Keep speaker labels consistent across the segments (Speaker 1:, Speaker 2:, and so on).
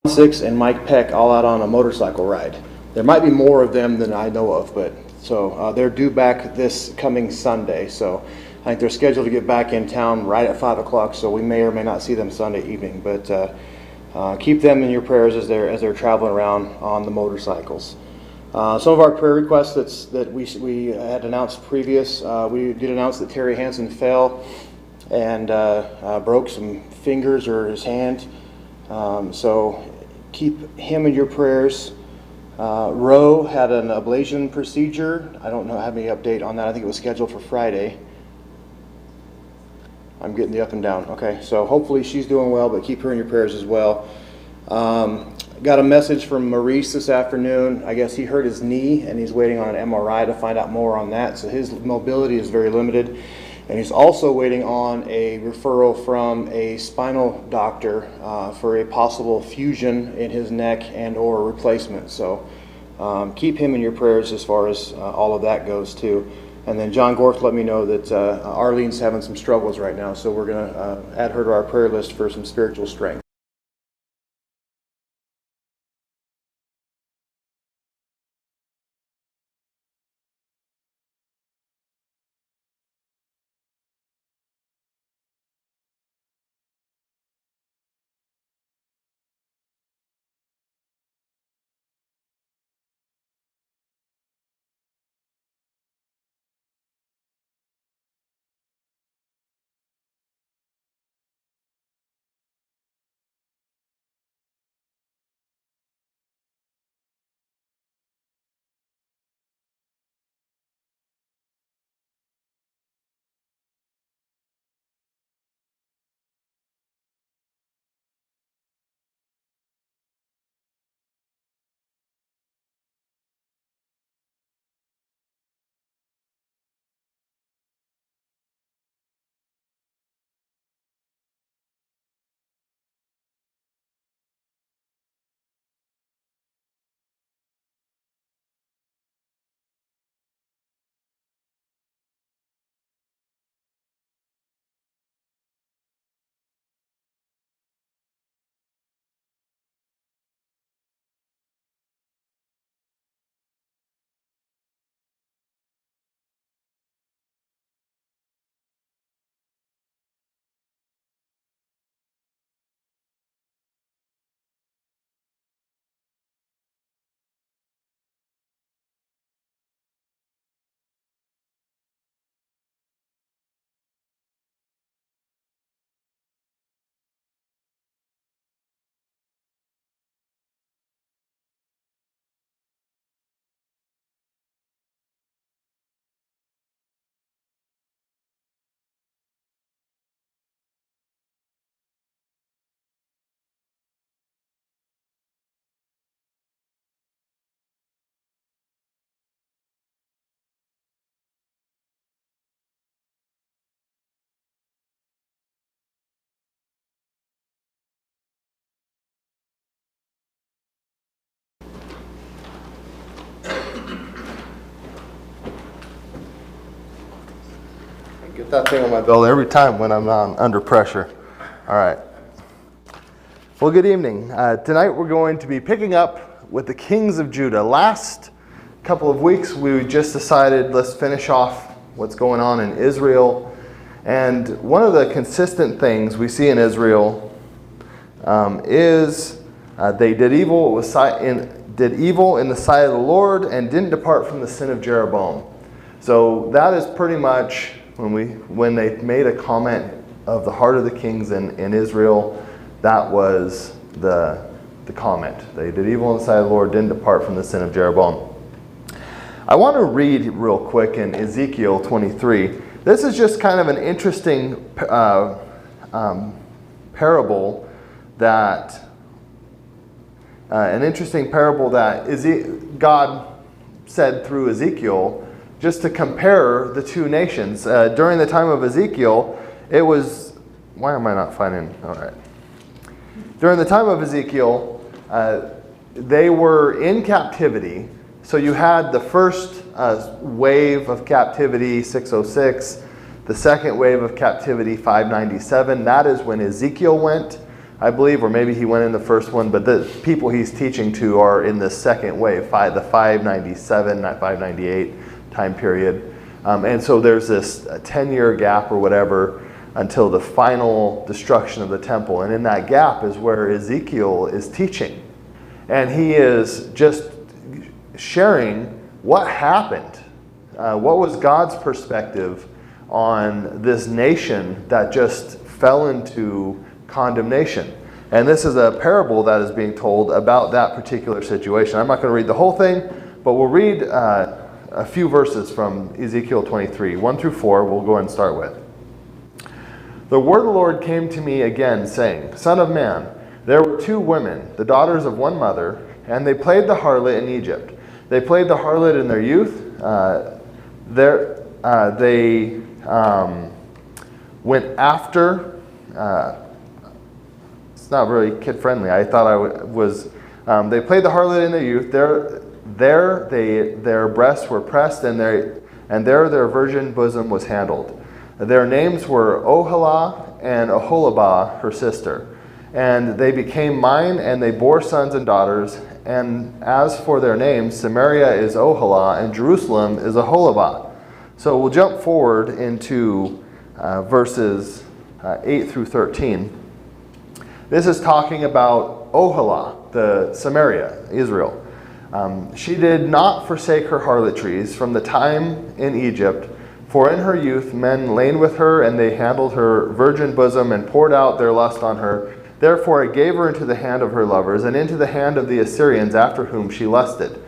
Speaker 1: Six and Mike Peck all out on a motorcycle ride. There might be more of them than I know of, but so they're due back this coming Sunday. So I think they're scheduled to get back in town right at 5 o'clock. So we may or may not see them Sunday evening, but keep them in your prayers as they're traveling around on the motorcycles. Some of our prayer requests that we had announced previous. We did announce that Terry Hansen fell and broke some fingers or his hand. So keep him in your prayers. Roe had an ablation procedure. I don't have any update on that. I think it was scheduled for Friday. I'm getting the up and down. Okay, so hopefully she's doing well, but keep her in your prayers as well. Got a message from Maurice this afternoon. I guess he hurt his knee and he's waiting on an MRI to find out more on that. So his mobility is very limited. And he's also waiting on a referral from a spinal doctor for a possible fusion in his neck and or replacement. So keep him in your prayers as far as all of that goes too. And then John Gorth let me know that Arlene's having some struggles right now. So we're going to add her to our prayer list for some spiritual strength. Get that thing on my belt every time when I'm under pressure. All right. Well, good evening. Tonight we're going to be picking up with the kings of Judah. Last couple of weeks we just decided let's finish off what's going on in Israel. And one of the consistent things we see in Israel is they did evil in the sight of the Lord and didn't depart from the sin of Jeroboam. So that is pretty much when they made a comment of the heart of the kings in Israel, that was the comment. They did evil in the sight of the Lord, didn't depart from the sin of Jeroboam. I want to read real quick in Ezekiel 23. This is just kind of an interesting parable that God said through Ezekiel, just to compare the two nations. During the time of Ezekiel, it was... Why am I not finding... All right. During the time of Ezekiel, they were in captivity. So you had the first wave of captivity, 606. The second wave of captivity, 597. That is when Ezekiel went.
Speaker 2: I believe, or maybe he went in the first one, but the people he's teaching to are in the second wave, the 597, not 598 time period. And so there's this 10-year gap or whatever until the final destruction of the temple. And in that gap is where Ezekiel is teaching. And he is just sharing what happened. What was God's perspective on this nation that just fell into condemnation? And this is a parable that is being told about that particular situation. I'm not going to read the whole thing, but we'll read a few verses from Ezekiel 23, 1 through 4, we'll go and start with. The word of the Lord came to me again, saying, Son of man, there were two women, the daughters of one mother, and they played the harlot in Egypt. They played the harlot in their youth. They went after. It's not very kid-friendly. I thought I was. They played the harlot in their youth. Their breasts were pressed, and there their virgin bosom was handled. Their names were Oholah and Oholibah, her sister. And they became mine, and they bore sons and daughters. And as for their names, Samaria is Oholah, and Jerusalem is Oholibah. So we'll jump forward into verses 8 through 13. This is talking about Oholah, the Samaria, Israel. She did not forsake her harlotries from the time in Egypt, for in her youth men lain with her, and they handled her virgin bosom and poured out their lust on her. Therefore it gave her into the hand of her lovers, and into the hand of the Assyrians after whom she lusted.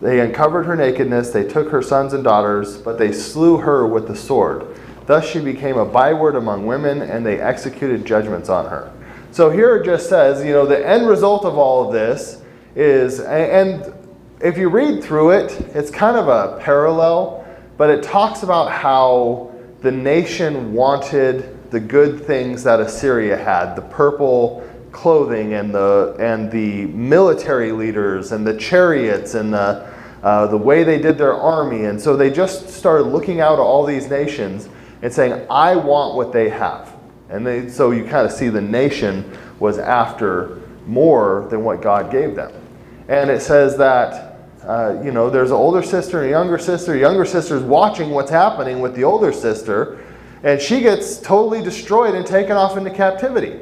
Speaker 2: They uncovered her nakedness, they took her sons and daughters, but they slew her with the sword. Thus she became a byword among women, and they executed judgments on her. So here it just says, the end result of all of this is, and if you read through it, it's kind of a parallel, but it talks about how the nation wanted the good things that Assyria had, the purple clothing and the military leaders and the chariots and the way they did their army. And so they just started looking out at all these nations and saying, I want what they have. And so you kind of see the nation was after more than what God gave them. And it says that there's an older sister and a younger sister. The younger sister is watching what's happening with the older sister, and she gets totally destroyed and taken off into captivity.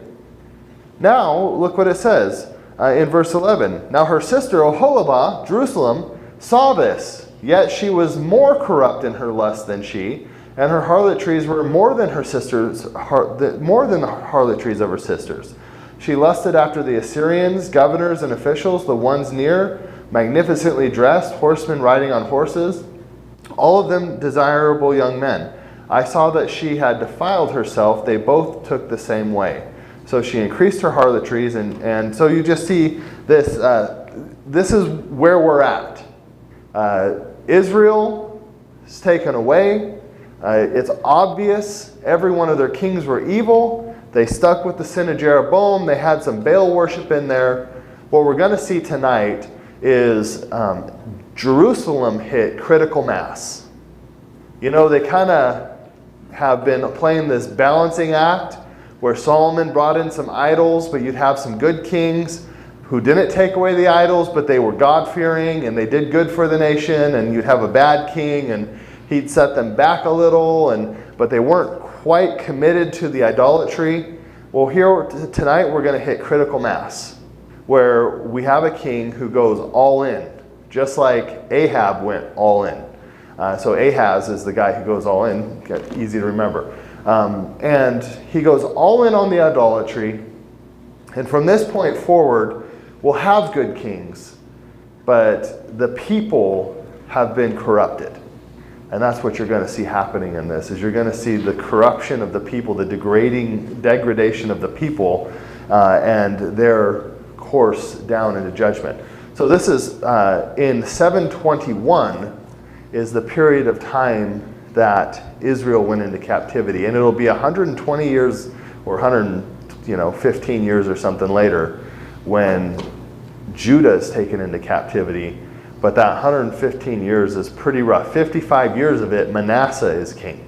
Speaker 2: Now, look what it says in verse 11. Now her sister Oholibah, Jerusalem, saw this, yet she was more corrupt in her lust than she, and her harlotries were more than her sisters, more than the harlotries of her sisters. She lusted after the Assyrians, governors and officials, the ones near, magnificently dressed, horsemen riding on horses, all of them desirable young men. I saw that she had defiled herself. They both took the same way. So she increased her harlotries, and so you just see this. This is where we're at. Israel is taken away. It's obvious every one of their kings were evil. They stuck with the sin of Jeroboam. They had some Baal worship in there. What we're going to see tonight is Jerusalem hit critical mass. They kind of have been playing this balancing act where Solomon brought in some idols, but you'd have some good kings who didn't take away the idols, but they were God-fearing and they did good for the nation, and you'd have a bad king and he'd set them back a little, but they weren't quite committed to the idolatry. Well, here tonight we're going to hit critical mass, where we have a king who goes all in, just like Ahab went all in. So Ahaz is the guy who goes all in, easy to remember. And he goes all in on the idolatry. And from this point forward, we'll have good kings, but the people have been corrupted. And that's what you're going to see happening in this, is you're going to see the corruption of the people, the degradation of the people, and their course down into judgment. So this is in 721 is the period of time that Israel went into captivity, and it'll be 120 years or 115 years or something later when Judah is taken into captivity. But that 115 years is pretty rough. 55 years of it, Manasseh is king.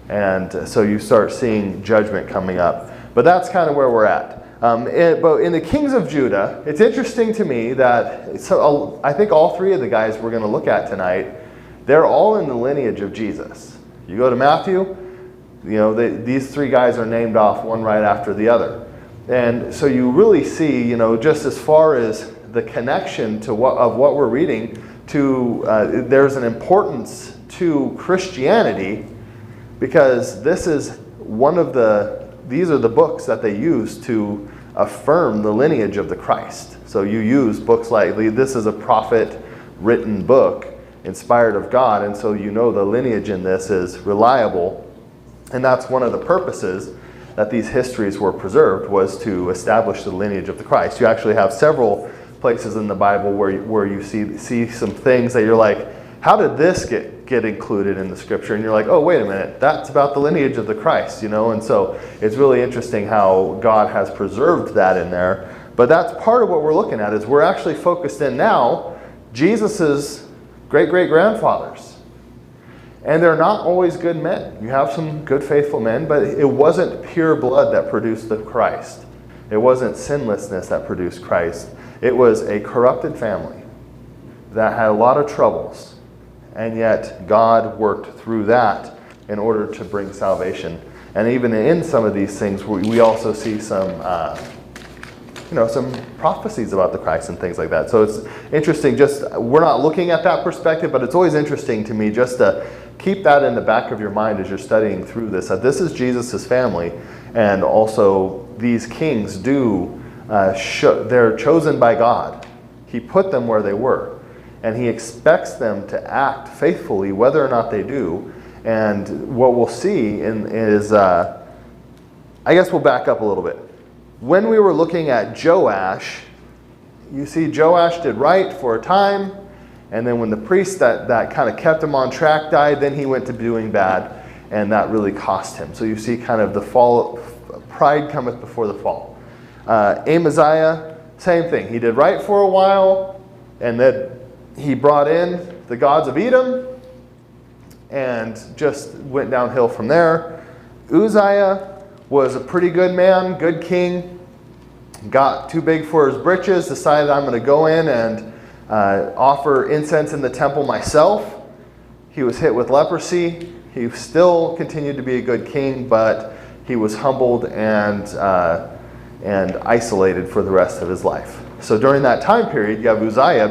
Speaker 2: And so you start seeing judgment coming up. But that's kind of where we're at. But in the kings of Judah, it's interesting to me that I think all three of the guys we're going to look at tonight, they're all in the lineage of Jesus. You go to Matthew, these three guys are named off one right after the other. And so you really see, just as far as the connection to what we're reading, there's an importance to Christianity, because these are the books that they use to affirm the lineage of the Christ. So you use books like, this is a prophet-written book, inspired of God, and so the lineage in this is reliable. And that's one of the purposes that these histories were preserved, was to establish the lineage of the Christ. You actually have several places in the Bible where you see some things that you're like, how did this get included in the scripture? And you're like, oh, wait a minute, that's about the lineage of the Christ, And so it's really interesting how God has preserved that in there. But that's part of what we're looking at, is we're actually focused in now Jesus's great-great-grandfathers. And they're not always good men. You have some good, faithful men, but it wasn't pure blood that produced the Christ. It wasn't sinlessness that produced Christ. It was a corrupted family that had a lot of troubles, and yet God worked through that in order to bring salvation. And even in some of these things, we also see some prophecies about the Christ and things like that. So it's interesting. We're not looking at that perspective, but it's always interesting to me just to keep that in the back of your mind as you're studying through this. That this is Jesus' family, and also these kings they're chosen by God. He put them where they were, and He expects them to act faithfully, whether or not they do. And what we'll see is, I guess we'll back up a little bit. When we were looking at Joash, you see Joash did right for a time, and then when the priest that kind of kept him on track died, then he went to doing bad, and that really cost him. So you see kind of the fall, pride cometh before the fall. Amaziah, same thing. He did right for a while, and then he brought in the gods of Edom, and just went downhill from there. Uzziah was a pretty good man, good king, got too big for his britches, decided I'm going to go in and offer incense in the temple myself. He was hit with leprosy. He still continued to be a good king, but he was humbled and isolated for the rest of his life. So during that time period, you have Uzziah,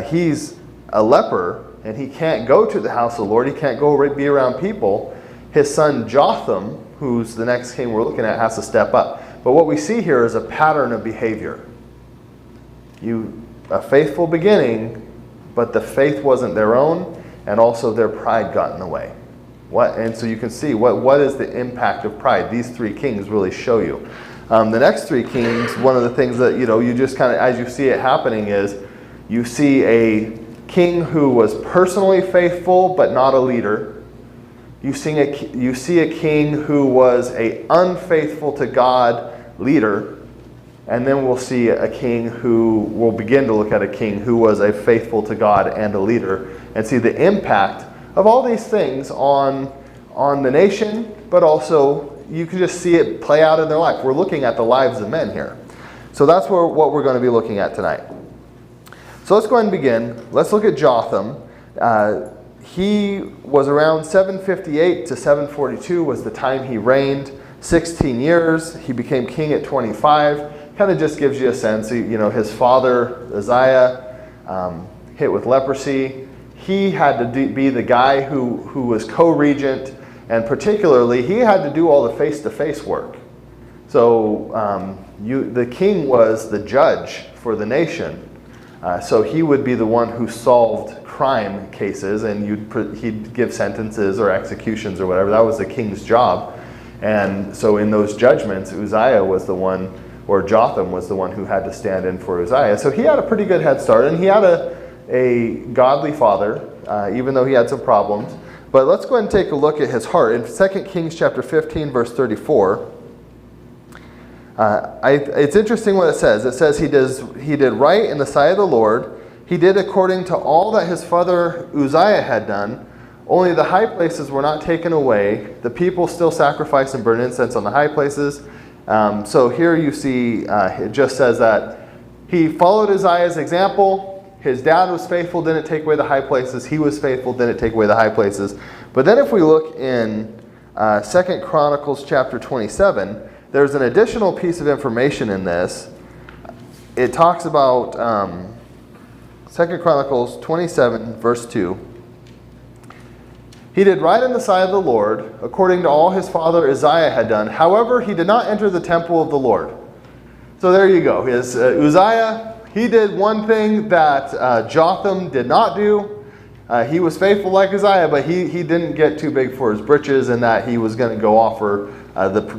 Speaker 2: he's a leper, and he can't go to the house of the Lord. He can't go be around people. His son Jotham, who's the next king we're looking at, has to step up. But what we see here is a pattern of behavior. A faithful beginning, but the faith wasn't their own, and also their pride got in the way. And so you can see what is the impact of pride. These three kings really show you. The next three kings, one of the things that you just kind of, as you see it happening, is you see a king who was personally faithful but not a leader. You see a king who was an unfaithful to God leader. And then we'll see we'll begin to look at a king who was a faithful to God and a leader, and see the impact of all these things on the nation, but also you can just see it play out in their life. We're looking at the lives of men here. So that's what we're going to be looking at tonight. So let's go ahead and begin. Let's look at Jotham. He was around 758 to 742 was the time he reigned. 16 years. He became king at 25. Kind of just gives you a sense. His father, Uzziah, hit with leprosy. He had to be the guy who was co-regent, and particularly he had to do all the face-to-face work. So the king was the judge for the nation. So he would be the one who solved crime cases, and he'd give sentences or executions or whatever. That was the king's job. And so in those judgments, Uzziah was the one, or Jotham was the one who had to stand in for Uzziah. So he had a pretty good head start, and he had a godly father, even though he had some problems. But let's go ahead and take a look at his heart. In 2 Kings chapter 15, verse 34, it's interesting what it says. It says he did right in the sight of the Lord. He did according to all that his father Uzziah had done. Only the high places were not taken away. The people still sacrificed and burned incense on the high places. So here you see, it just says that he followed Uzziah's example. His dad was faithful, didn't take away the high places. He was faithful, didn't take away the high places. But then if we look in Second Chronicles chapter 27, there's an additional piece of information in this. It talks about Second Chronicles 27, verse 2. He did right in the sight of the Lord, according to all his father Uzziah had done. However, he did not enter the temple of the Lord. So there you go. Uzziah, he did one thing that Jotham did not do. He was faithful like Uzziah, but he didn't get too big for his britches in that he was going to go offer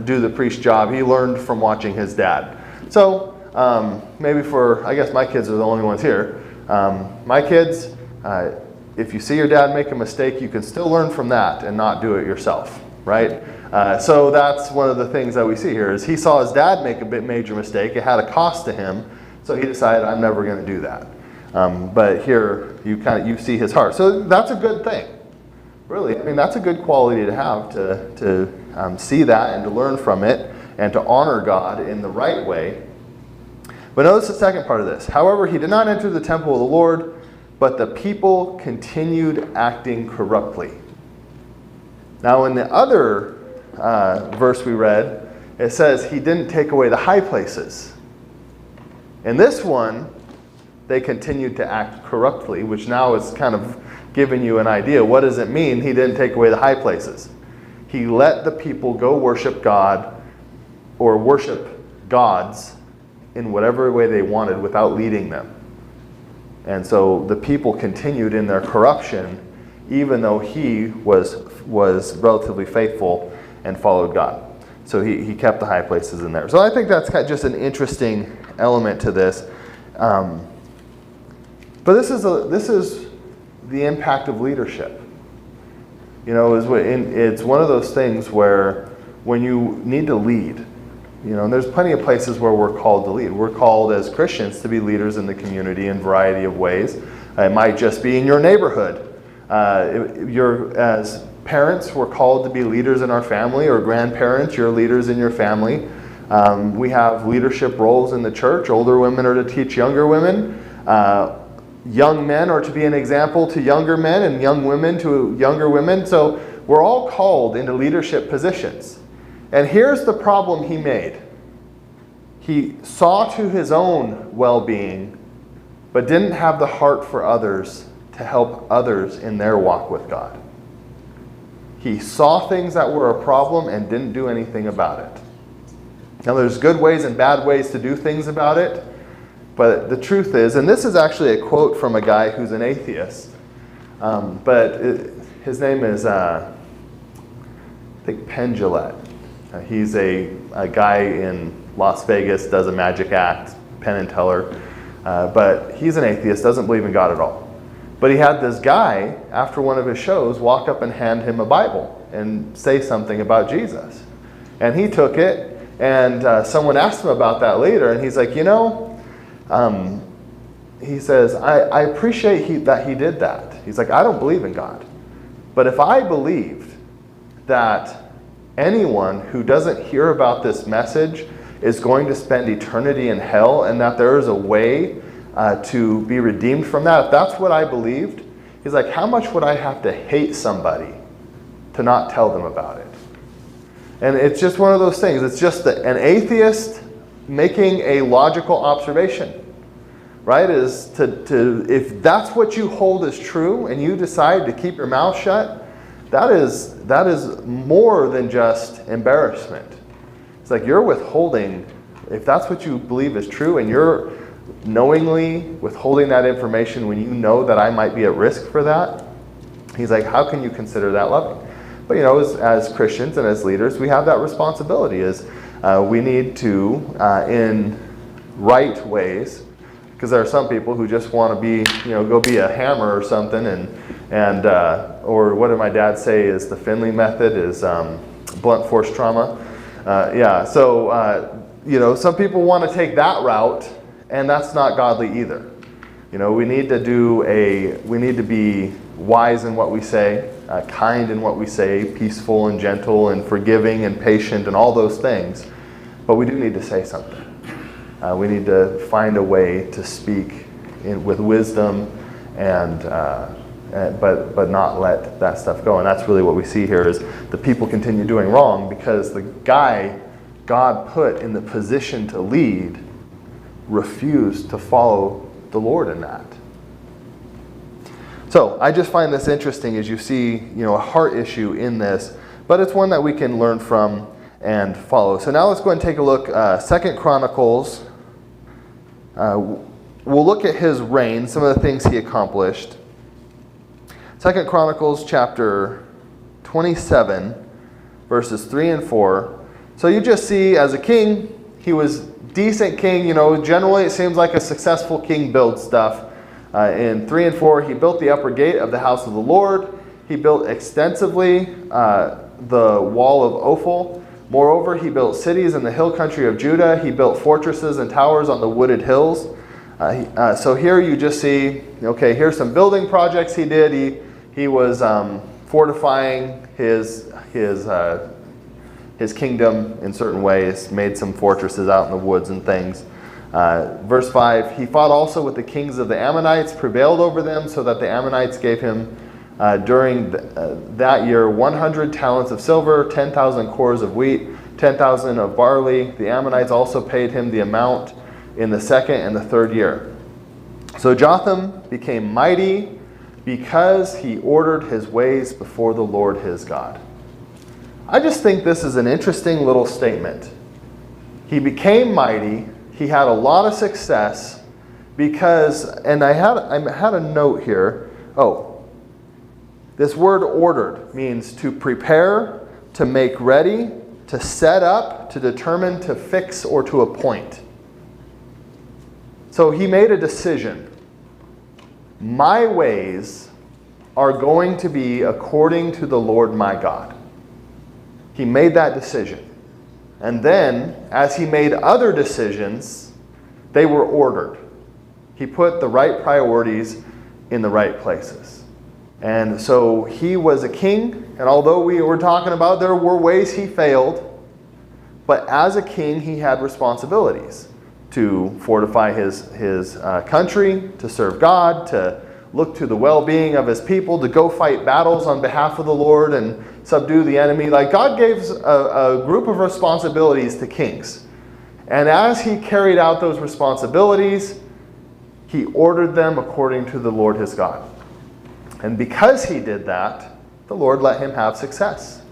Speaker 2: do the priest job. He learned from watching his dad. So maybe I guess my kids are the only ones here. My kids, if you see your dad make a mistake, you can still learn from that and not do it yourself, right? So that's one of the things that we see here is he saw his dad make a major mistake. It had a cost to him, so he decided, I'm never going to do that. But here you see his heart. So that's a good thing, really. I mean, that's a good quality to have to see that and to learn from it and to honor God in the right way. But notice the second part of this. However, he did not enter the temple of the Lord, but the people continued acting corruptly. Now, in the other verse we read, it says he didn't take away the high places. In this one, they continued to act corruptly, which now is kind of giving you an idea. What does it mean he didn't take away the high places? He let the people go worship God or worship gods in whatever way they wanted without leading them. And so the people continued in their corruption, even though he was relatively faithful and followed God. So he kept the high places in there. So I think that's kind of just an interesting element to this. But this is the impact of leadership. You know, it's one of those things where when you need to lead, you know, and there's plenty of places where we're called to lead. We're called as Christians to be leaders in the community in a variety of ways. It might just be in your neighborhood. As parents, we're called to be leaders in our family, or grandparents, you're leaders in your family. We have leadership roles in the church. Older women are to teach younger women. Young men are to be an example to younger men, and young women to younger women. So we're all called into leadership positions. And here's the problem he made. He saw to his own well-being, but didn't have the heart for others to help others in their walk with God. He saw things that were a problem and didn't do anything about it. Now there's good ways and bad ways to do things about it, but the truth is, and this is actually a quote from a guy who's an atheist, his name is, I think, Penn Jillette. He's a guy in Las Vegas, does a magic act, Penn and Teller, but he's an atheist, doesn't believe in God at all. But he had this guy, after one of his shows, walk up and hand him a Bible and say something about Jesus. And he took it, and someone asked him about that later, and he's like, you know, he says, I appreciate that he did that. He's like, I don't believe in God. But if I believed that anyone who doesn't hear about this message is going to spend eternity in hell, and that there is a way to be redeemed from that, if that's what I believed, he's like, how much would I have to hate somebody to not tell them about it? And it's just one of those things. It's just an atheist making a logical observation, right? Is to if that's what you hold as true and you decide to keep your mouth shut, that is more than just embarrassment. It's like you're withholding, if that's what you believe is true, and you're knowingly withholding that information when you know that I might be at risk for that, he's like, how can you consider that loving? But you know, as Christians and as leaders, we have that responsibility. We need to, in right ways, because there are some people who just want to be, you know, go be a hammer or something, or what did my dad say is the Finley method is blunt force trauma. You know, some people want to take that route, and that's not godly either. You know, we need to be wise in what we say, kind in what we say, peaceful and gentle and forgiving and patient and all those things. but we do need to say something. We need to find a way to speak with wisdom but not let that stuff go. And that's really what we see here is the people continue doing wrong because the guy God put in the position to lead refused to follow the Lord in that. So I just find this interesting as you see, a heart issue in this, but it's one that we can learn from and follow. So now let's go and take a look. Second Chronicles. We'll look at his reign, some of the things he accomplished. Second Chronicles chapter 27, verses 3 and 4. So you just see as a king, he was decent king. Generally it seems like a successful king builds stuff. In 3 and 4, he built the upper gate of the house of the Lord. He built extensively the wall of Ophel. Moreover, he built cities in the hill country of Judah. He built fortresses and towers on the wooded hills. So here you just see, okay, here's some building projects he did. He was fortifying his kingdom in certain ways, made some fortresses out in the woods and things. Verse 5, he fought also with the kings of the Ammonites, prevailed over them, so that the Ammonites gave him during that year 100 talents of silver, 10,000 cores of wheat, 10,000 of barley. The Ammonites also paid him the amount in the second and the third year. So Jotham became mighty because he ordered his ways before the Lord his God. I just think this is an interesting little statement. He became mighty. He had a lot of success because, and I had a note here. Oh, this word ordered means to prepare, to make ready, to set up, to determine, to fix, or to appoint. So he made a decision. My ways are going to be according to the Lord my God. He made that decision. And then, as he made other decisions, they were ordered. He put the right priorities in the right places. And so he was a king, and although we were talking about there were ways he failed, but as a king he had responsibilities to fortify his country, to serve God, to look to the well-being of his people, to go fight battles on behalf of the Lord and subdue the enemy. Like God gave a group of responsibilities to kings. And as he carried out those responsibilities, he ordered them according to the Lord his God. And because he did that, the Lord let him have success.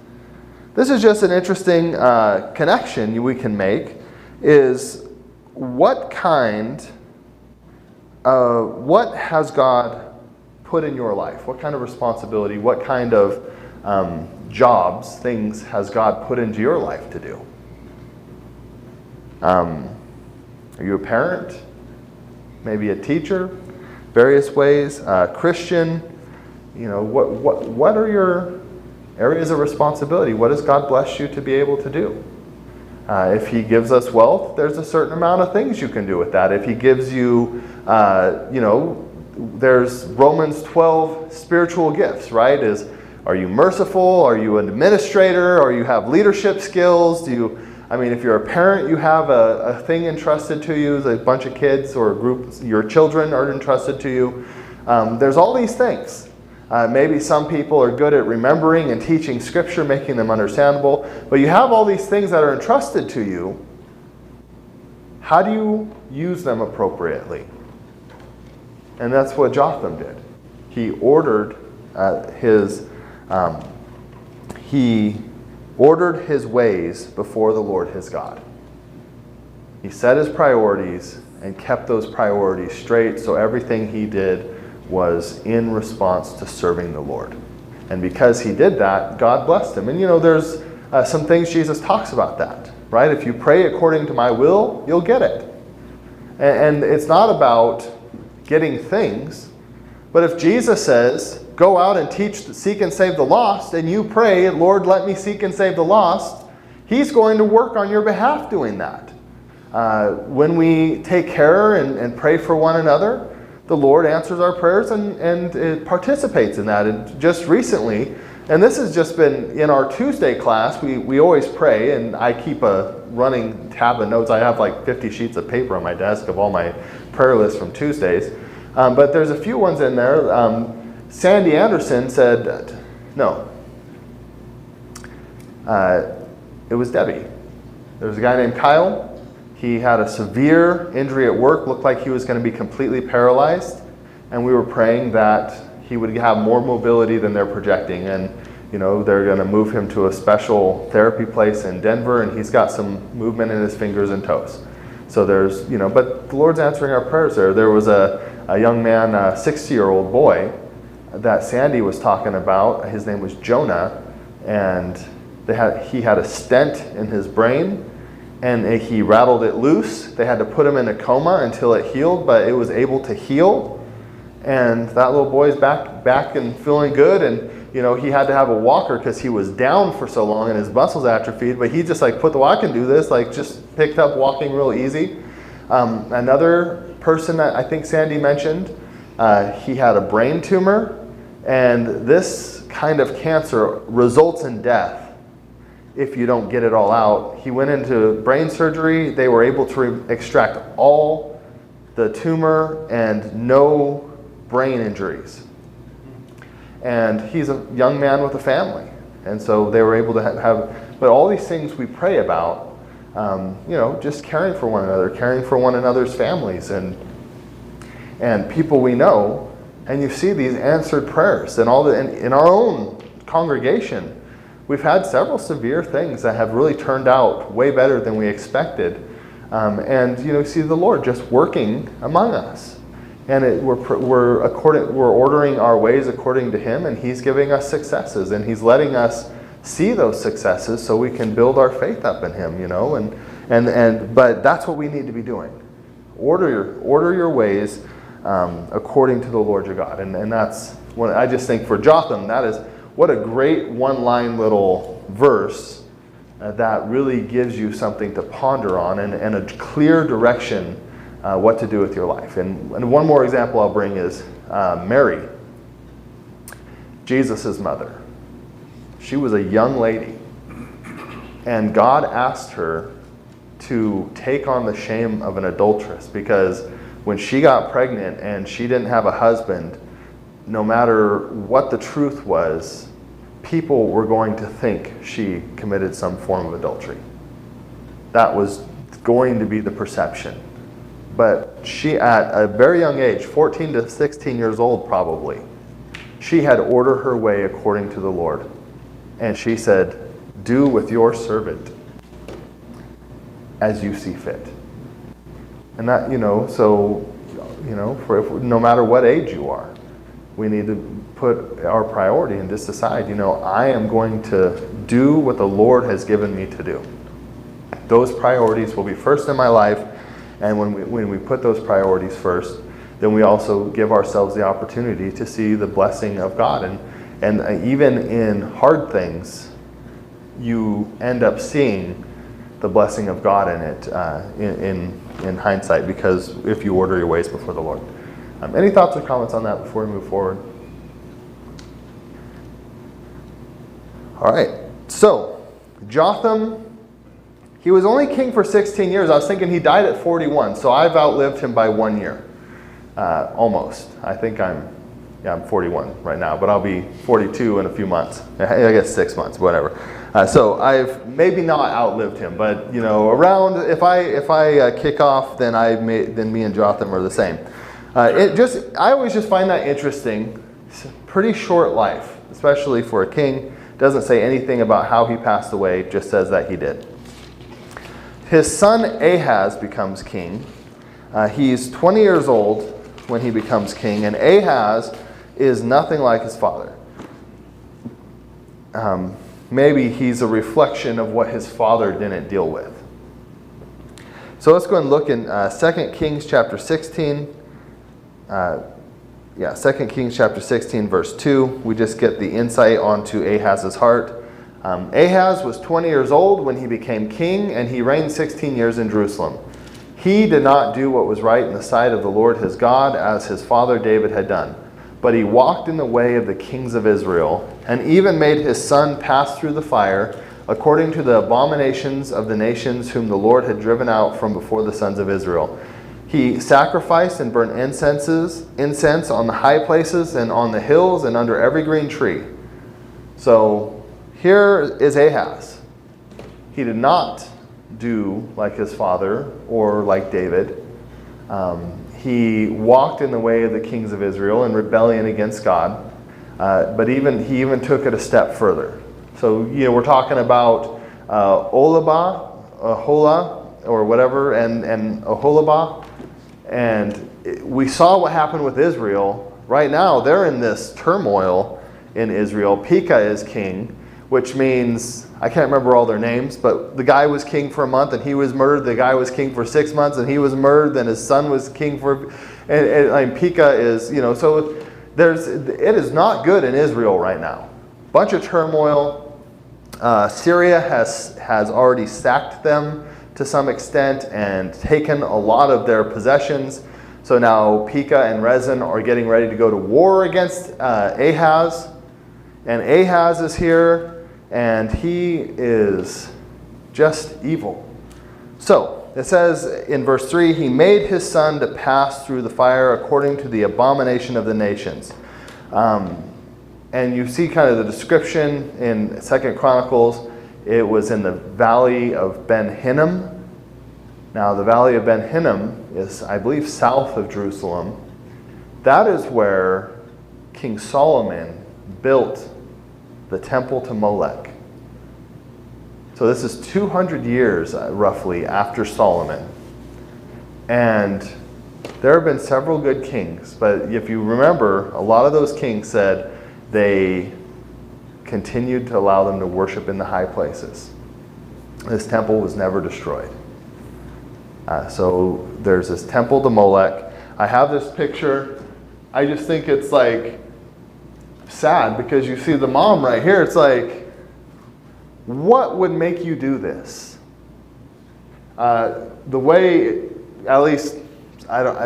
Speaker 2: This is just an interesting connection we can make, is what has God put in your life? What kind of responsibility, what kind of jobs, things has God put into your life to do? Are you a parent? Maybe a teacher? Various ways? Christian? What are your areas of responsibility? What has God blessed you to be able to do? If he gives us wealth, there's a certain amount of things you can do with that. If he gives you, there's Romans 12 spiritual gifts, right? Are you merciful? Are you an administrator? Or you have leadership skills? If you're a parent, you have a thing entrusted to you, a bunch of kids or a group, your children are entrusted to you. There's all these things. Maybe some people are good at remembering and teaching Scripture, making them understandable. But you have all these things that are entrusted to you. How do you use them appropriately? And that's what Jotham did. He ordered his ways before the Lord his God. He set his priorities and kept those priorities straight, so everything he did was in response to serving the Lord. And because he did that, God blessed him. And there's some things Jesus talks about that, right? If you pray according to my will, you'll get it. And it's not about getting things, but if Jesus says, go out and teach, seek and save the lost, and you pray, Lord, let me seek and save the lost, he's going to work on your behalf doing that. When we take care and pray for one another, the Lord answers our prayers and it participates in that. And just recently, And this has just been in our Tuesday class. We always pray, and I keep a running tab of notes. I have like 50 sheets of paper on my desk of all my prayer lists from Tuesdays. But there's a few ones in there. Sandy Anderson said, no. It was Debbie. There was a guy named Kyle. He had a severe injury at work, looked like he was going to be completely paralyzed. And we were praying that he would have more mobility than they're projecting. And, they're going to move him to a special therapy place in Denver, and he's got some movement in his fingers and toes. So there's, but the Lord's answering our prayers there. There was a young man, a 60-year-old boy that Sandy was talking about. His name was Jonah, and he had a stent in his brain, and he rattled it loose. They had to put him in a coma until it healed, but it was able to heal. And that little boy's back and feeling good. And, he had to have a walker because he was down for so long and his muscles atrophied. But he just I can do this, just picked up walking real easy. Another person that I think Sandy mentioned, he had a brain tumor. And this kind of cancer results in death if you don't get it all out. He went into brain surgery. They were able to extract all the tumor and no brain injuries. And he's a young man with a family. And so they were able to have but all these things we pray about, just caring for one another, caring for one another's families and people we know. And you see these answered prayers and in our own congregation. We've had several severe things that have really turned out way better than we expected. And see the Lord just working among us. And we're ordering our ways according to Him, and He's giving us successes, and He's letting us see those successes so we can build our faith up in Him, but that's what we need to be doing. Order your ways according to the Lord your God. And that's what I just think for Jotham, that is what a great one-line little verse that really gives you something to ponder on and a clear direction what to do with your life. And one more example I'll bring is Mary, Jesus' mother. She was a young lady, and God asked her to take on the shame of an adulteress, because when she got pregnant and she didn't have a husband, no matter what the truth was, people were going to think she committed some form of adultery. That was going to be the perception. But she, at a very young age, 14 to 16 years old probably, she had ordered her way according to the Lord. And she said, do with your servant as you see fit. And that, no matter what age you are, we need to put our priority and just decide, I am going to do what the Lord has given me to do. Those priorities will be first in my life. And when we put those priorities first, then we also give ourselves the opportunity to see the blessing of God. And even in hard things, you end up seeing the blessing of God in it in hindsight, because if you order your ways before the Lord. Any thoughts or comments on that before we move forward? All right. So, Jotham, he was only king for 16 years. I was thinking he died at 41, so I've outlived him by 1 year. Almost. I think I'm 41 right now, but I'll be 42 in a few months. I guess 6 months, whatever. So I've maybe not outlived him, but around if I kick off, then me and Jotham are the same. I always just find that interesting. It's a pretty short life, especially for a king. Doesn't say anything about how he passed away, just says that he did. His son Ahaz becomes king. He's 20 years old when he becomes king, and Ahaz is nothing like his father. Maybe he's a reflection of what his father didn't deal with. So let's go and look in 2 Kings chapter 16. 2 Kings chapter 16, verse 2. We just get the insight onto Ahaz's heart. Ahaz was 20 years old when he became king, and he reigned 16 years in Jerusalem. He did not do what was right in the sight of the Lord his God, as his father David had done. But he walked in the way of the kings of Israel, and even made his son pass through the fire, according to the abominations of the nations whom the Lord had driven out from before the sons of Israel. He sacrificed and burnt incense on the high places and on the hills and under every green tree. So here is Ahaz. He did not do like his father or like David. He walked in the way of the kings of Israel in rebellion against God, but he even took it a step further. So we're talking about Oholibah, or whatever, and Oholibah, and we saw what happened with Israel. Right now, they're in this turmoil in Israel. Pekah is king, which means, I can't remember all their names, but the guy was king for a month and he was murdered. The guy was king for 6 months and he was murdered. Then his son was king for, and Pekah is, so it is not good in Israel right now. Bunch of turmoil. Syria has already sacked them to some extent and taken a lot of their possessions. So now Pekah and Rezin are getting ready to go to war against Ahaz. And Ahaz is here, and he is just evil. So it says in verse 3, he made his son to pass through the fire according to the abomination of the nations. And you see kind of the description in Second Chronicles. It was in the valley of Ben Hinnom. Now the valley of Ben Hinnom is, I believe, south of Jerusalem. That is where King Solomon built the temple to Molech. So this is 200 years roughly after Solomon. And there have been several good kings, but if you remember, a lot of those kings said they continued to allow them to worship in the high places. This temple was never destroyed. So there's this temple to Molech. I have this picture. I just think it's like sad because you see the mom right here. It's like, what would make you do this? The way, at least,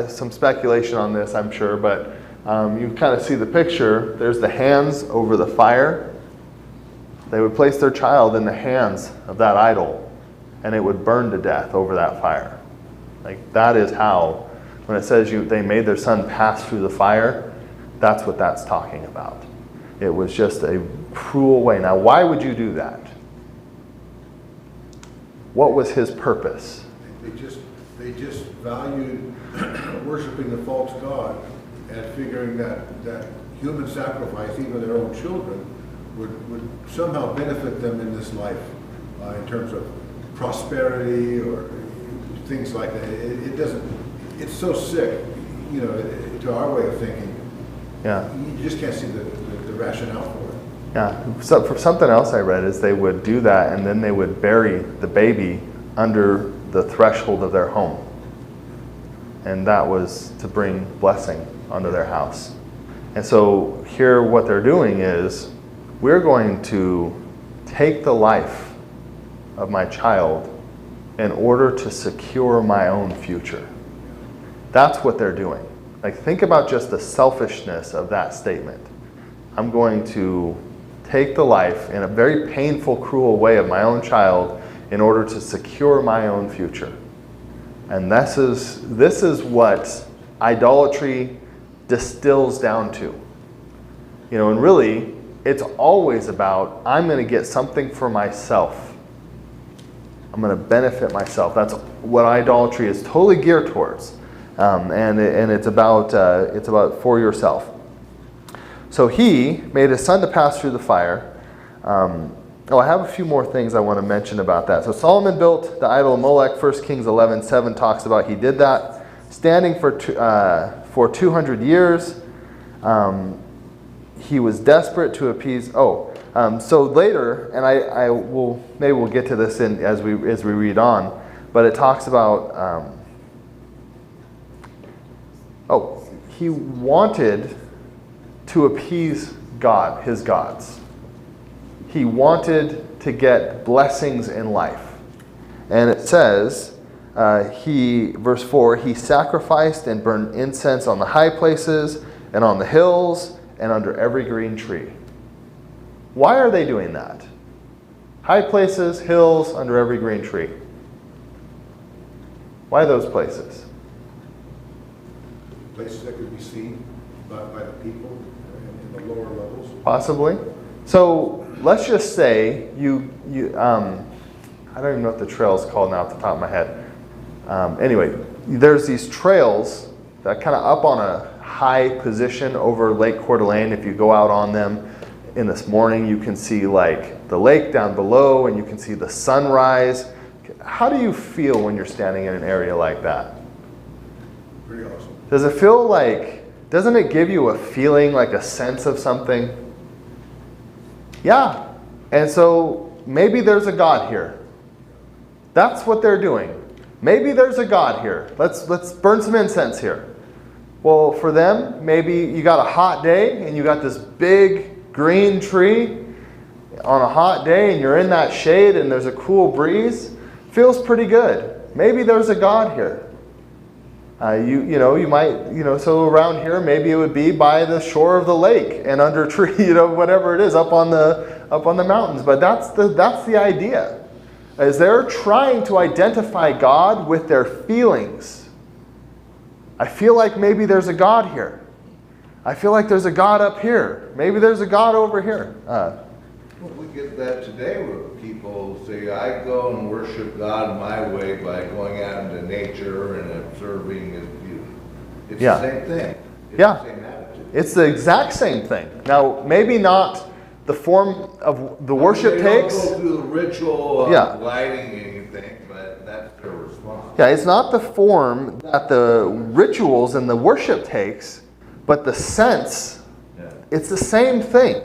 Speaker 2: some speculation on this, I'm sure, but you kind of see the picture. There's the hands over the fire. They would place their child in the hands of that idol, and it would burn to death over that fire. Like, that is how, when it says they made their son pass through the fire, that's what that's talking about. It was just a cruel way. Now, why would you do that? What was his purpose?
Speaker 3: They just valued worshiping the false god and figuring that human sacrifice, even their own children, would somehow benefit them in this life in terms of prosperity or things like that. It doesn't. It's so sick, to our way of thinking.
Speaker 2: Yeah.
Speaker 3: You just can't see the rationale for it.
Speaker 2: Yeah. So for something else I read is they would do that and then they would bury the baby under the threshold of their home. And that was to bring blessing onto their house. And so here what they're doing is, we're going to take the life of my child in order to secure my own future. That's what they're doing. Like, think about just the selfishness of that statement. I'm going to take the life in a very painful, cruel way of my own child in order to secure my own future. And this is what idolatry distills down to. And really, it's always about, I'm going to get something for myself. I'm going to benefit myself. That's what idolatry is totally geared towards. And it's about for yourself. So he made his son to pass through the fire. I have a few more things I want to mention about that. So Solomon built the idol of Molech. 1 Kings 11:7 talks about he did that, standing for 200 years. He was desperate to appease. So later, and maybe we'll get to this as we read on, but it talks about. He wanted to appease God, his gods. He wanted to get blessings in life. And it says, verse 4, he sacrificed and burned incense on the high places and on the hills and under every green tree. Why are they doing that? High places, hills, under every green tree. Why those places?
Speaker 3: Places that could be seen by the people in the lower levels.
Speaker 2: Possibly. So let's just say I don't even know what the trail is called now off the top of my head. Anyway, there's these trails that kind of up on a high position over Lake Coeur d'Alene. If you go out on them in this morning, you can see like the lake down below and you can see the sunrise. How do you feel when you're standing in an area like that?
Speaker 3: Pretty awesome.
Speaker 2: Does it feel like, doesn't it give you a feeling, like a sense of something? Yeah. And so maybe there's a God here. That's what they're doing. Maybe there's a God here. Let's burn some incense here. Well, for them, maybe you got a hot day and you got this big green tree on a hot day and you're in that shade and there's a cool breeze. Feels pretty good. Maybe there's a God here. You might, so around here, maybe it would be by the shore of the lake and under a tree, whatever it is, up on the mountains. But that's the idea. Is they're trying to identify God with their feelings. I feel like maybe there's a God here. I feel like there's a God up here. Maybe there's a God over here.
Speaker 4: Well, we get that today where people say, I go and worship God my way by going out into nature and observing His beauty. It's
Speaker 2: Yeah.
Speaker 4: the same thing. It's
Speaker 2: Yeah.
Speaker 4: the same attitude.
Speaker 2: It's the exact same thing. Now, maybe not the form of the worship
Speaker 4: They
Speaker 2: takes.
Speaker 4: don't go through the ritual of
Speaker 2: Yeah.
Speaker 4: lighting anything, but that's their response.
Speaker 2: Yeah, it's not the form that the rituals and the worship takes, but the sense.
Speaker 4: Yeah.
Speaker 2: It's the same thing.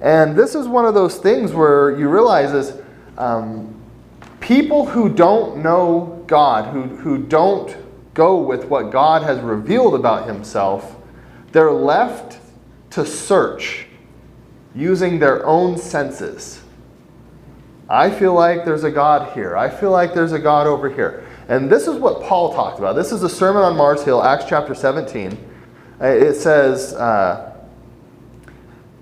Speaker 2: And this is one of those things where you realize is people who don't know God, who don't go with what God has revealed about Himself, they're left to search using their own senses. I feel like there's a God here. I feel like there's a God over here. And this is what Paul talked about. This is the Sermon on Mars Hill, Acts chapter 17. It says,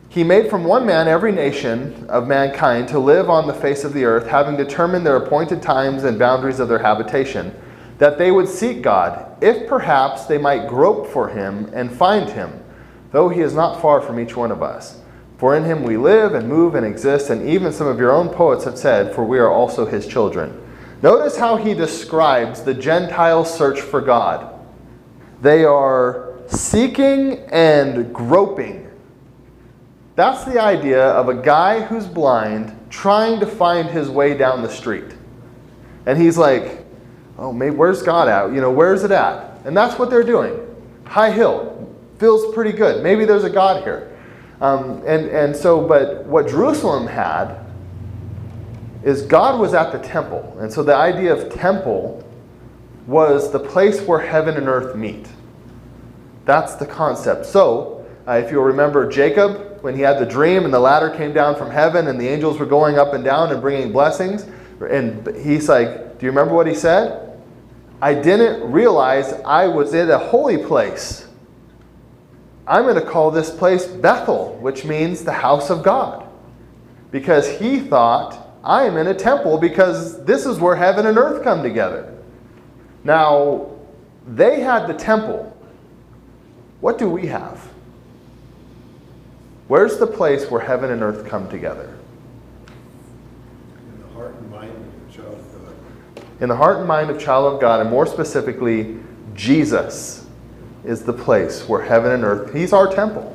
Speaker 2: He made from one man every nation of mankind to live on the face of the earth, having determined their appointed times and boundaries of their habitation, that they would seek God, if perhaps they might grope for Him and find Him, though He is not far from each one of us. For in Him we live and move and exist, and even some of your own poets have said, for we are also His children. Notice how he describes the Gentiles' search for God. They are seeking and groping. That's the idea of a guy who's blind trying to find his way down the street. And he's like, oh, maybe where's God at? Where's it at? And that's what they're doing. High hill. Feels pretty good. Maybe there's a God here. But what Jerusalem had is God was at the temple. And so the idea of temple was the place where heaven and earth meet. That's the concept. So, if you'll remember Jacob, when he had the dream and the ladder came down from heaven and the angels were going up and down and bringing blessings, and he's like, do you remember what he said? I didn't realize I was in a holy place. I'm going to call this place Bethel, which means the house of God. Because he thought, I am in a temple because this is where heaven and earth come together. Now, they had the temple. What do we have? Where's the place where heaven and earth come together?
Speaker 3: In the heart and mind of a child of God.
Speaker 2: In the heart and mind of a child of God, and more specifically, Jesus is the place where heaven and earth, He's our temple.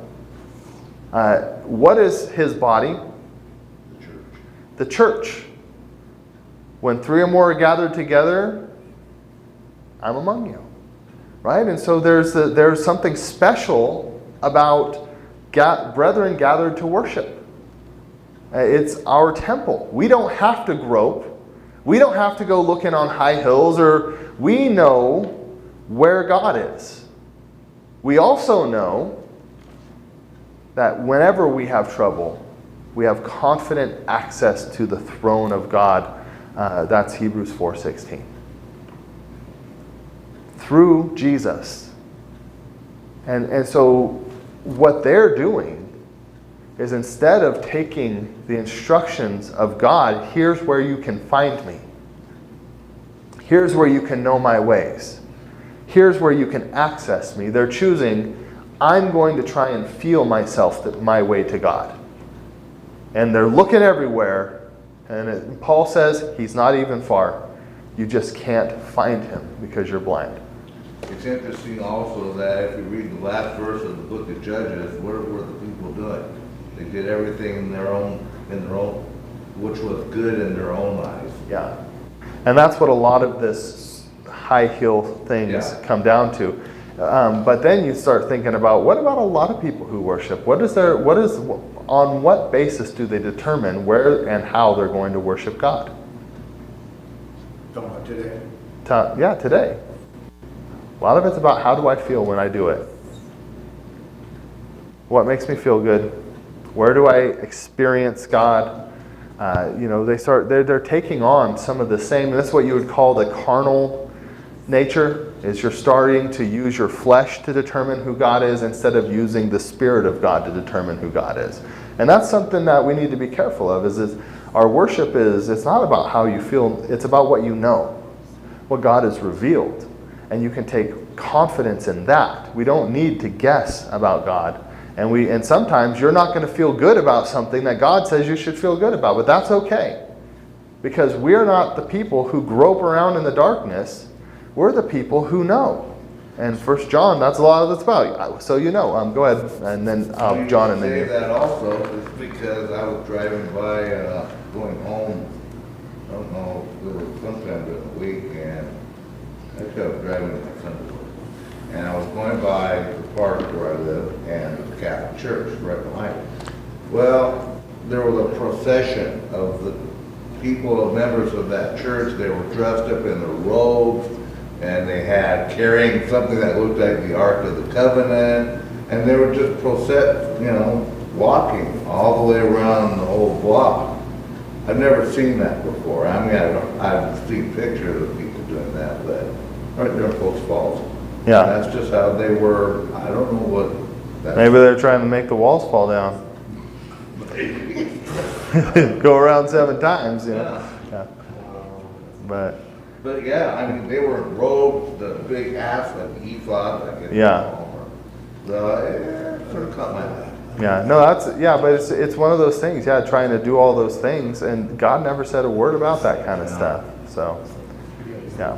Speaker 2: What is His body?
Speaker 4: The church.
Speaker 2: The church. When three or more are gathered together, I'm among you. Right? And so there's something special about brethren gathered to worship. It's our temple. We don't have to grope. We don't have to go looking on high hills, or we know where God is. We also know that whenever we have trouble, we have confident access to the throne of God. That's Hebrews 4:16. Through Jesus. And so what they're doing is instead of taking the instructions of God, here's where you can find me. Here's where you can know my ways. Here's where you can access me. They're choosing, I'm going to try and feel myself my way to God. And they're looking everywhere. And Paul says he's not even far. You just can't find him because you're blind.
Speaker 4: It's interesting also that if you read the last verse of the book of Judges, what were the people doing? They did everything in their own, which was good in their own eyes.
Speaker 2: Yeah. And that's what a lot of this high heel things come down to. But then you start thinking about, what about a lot of people who worship? On what basis do they determine where and how they're going to worship God?
Speaker 3: Talking about today.
Speaker 2: Yeah, today. A lot of it's about, how do I feel when I do it? What makes me feel good? Where do I experience God? They're taking on some of the same, and that's what you would call the carnal nature, is you're starting to use your flesh to determine who God is instead of using the Spirit of God to determine who God is. And that's something that we need to be careful of, is our worship it's not about how you feel, it's about what you know, what God has revealed. And you can take confidence in that. We don't need to guess about God. And sometimes you're not going to feel good about something that God says you should feel good about, but that's okay. Because we're not the people who grope around in the darkness. We're the people who know. And 1 John, that's a lot of it's about. So you know. Go ahead, and then John, and then you.
Speaker 4: That also is because I was driving by, going home. I don't know, it was sometime during the week, and I was driving to my son's work. And I was going by the park where I live, and the Catholic Church right behind it. Well, there was a procession of the people, members of that church. They were dressed up in their robes, and they had carrying something that looked like the Ark of the Covenant, and they were just walking all the way around the whole block. I've never seen that before. I mean, I've seen pictures of people doing that, but right there in Post Falls.
Speaker 2: Yeah.
Speaker 4: That's just how they were. I don't know what.
Speaker 2: Maybe they're trying to make the walls fall down. Go around 7 times, you know. Yeah.
Speaker 4: But yeah, I mean, they were in robes, the big hats, like ephod, like it sort of caught my eye.
Speaker 2: Yeah, no, but it's one of those things. Yeah, trying to do all those things, and God never said a word about that kind of stuff. So, yeah.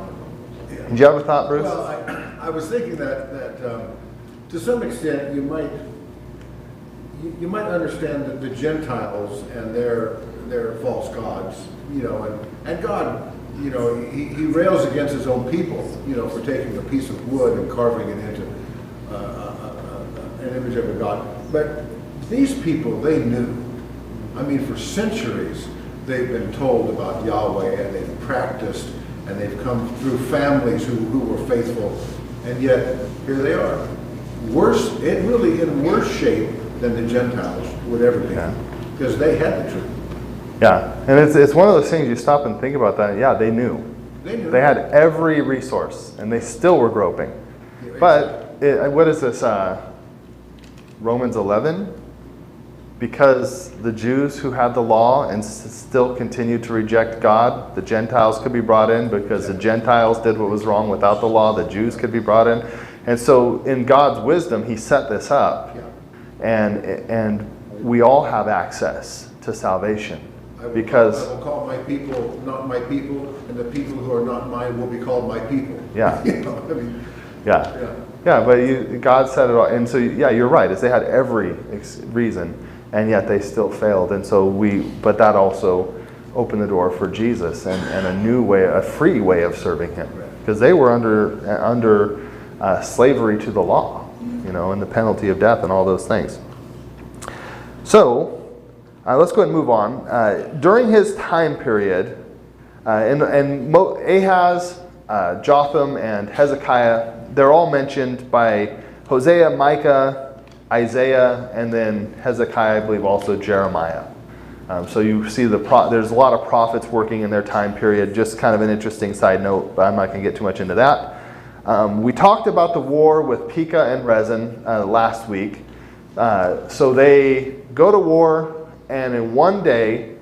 Speaker 2: Did you have a thought, Bruce?
Speaker 3: Well, I was thinking that to some extent you might understand the Gentiles and their false gods, and God, he rails against his own people, for taking a piece of wood and carving it into an image of a god. But these people, they knew. I mean, for centuries they've been told about Yahweh, and they've practiced, and they've come through families who were faithful, and yet here they are. In worse shape than the Gentiles would ever be, because they had the truth.
Speaker 2: Yeah, and it's one of those things you stop and think about that. Yeah, they knew. They had every resource, and they still were groping. But what is this? Romans 11? Because the Jews who had the law and still continued to reject God, the Gentiles could be brought in. Because the Gentiles did what was wrong without the law, the Jews could be brought in. And so in God's wisdom, he set this up. And we all have access to salvation. I
Speaker 3: will call my people not my people, and the people who are not mine will be called my people.
Speaker 2: Yeah. But God said it all. And so, you're right. Is they had every reason, and yet they still failed. And so but that also opened the door for Jesus and a new way, a free way of serving him. Because they were under slavery to the law, and the penalty of death and all those things. So, let's go ahead and move on. During his time period, Ahaz, Jotham, and Hezekiah, they're all mentioned by Hosea, Micah, Isaiah, and then Hezekiah, I believe also Jeremiah. So you see there's a lot of prophets working in their time period. Just kind of an interesting side note, but I'm not going to get too much into that. We talked about the war with Pekah and Rezin last week. So they go to war, and in one day,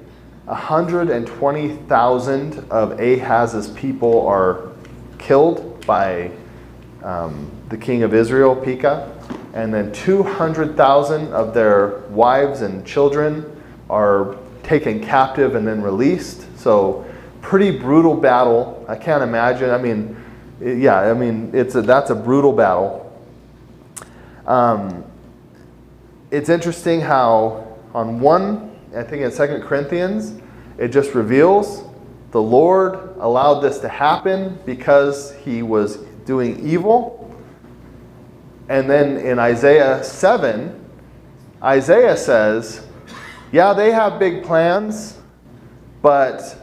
Speaker 2: 120,000 of Ahaz's people are killed by the king of Israel, Pekah, and then 200,000 of their wives and children are taken captive and then released. So pretty brutal battle. I can't imagine. That's a brutal battle. It's interesting how I think in Second Corinthians, it just reveals the Lord allowed this to happen because he was doing evil. And then in Isaiah 7, Isaiah says, yeah, they have big plans, but